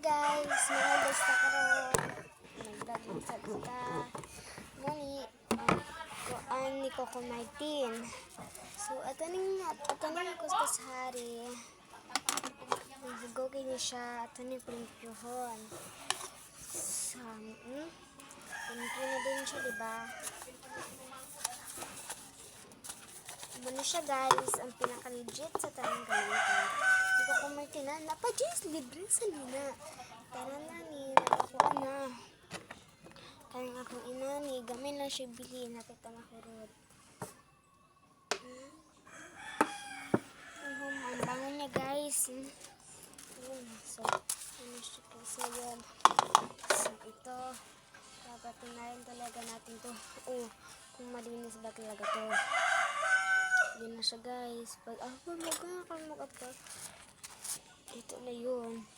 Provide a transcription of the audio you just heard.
guys, mga basta karon nagdag sa muni kuan ni Coco Martin. So ataning ko sa hari. Naghigo kini siya ataning primpyohon. Primpyo na din siya, diba? Muna siya guys, ang pinaka-legit sa tanong gamitin. Di Coco Martin na, napa-J's libre sa nina. Tara na ni, napakuha na. Kaya akong ina ni, gamay lang siya bilhin, nakita makurod. Ang bango niya guys. So, ano siya kasi yun. So, ito, papatunayan talaga natin to. Kung malinis ba talaga to. Hindi na siya guys. Pag mag-up ito na yun.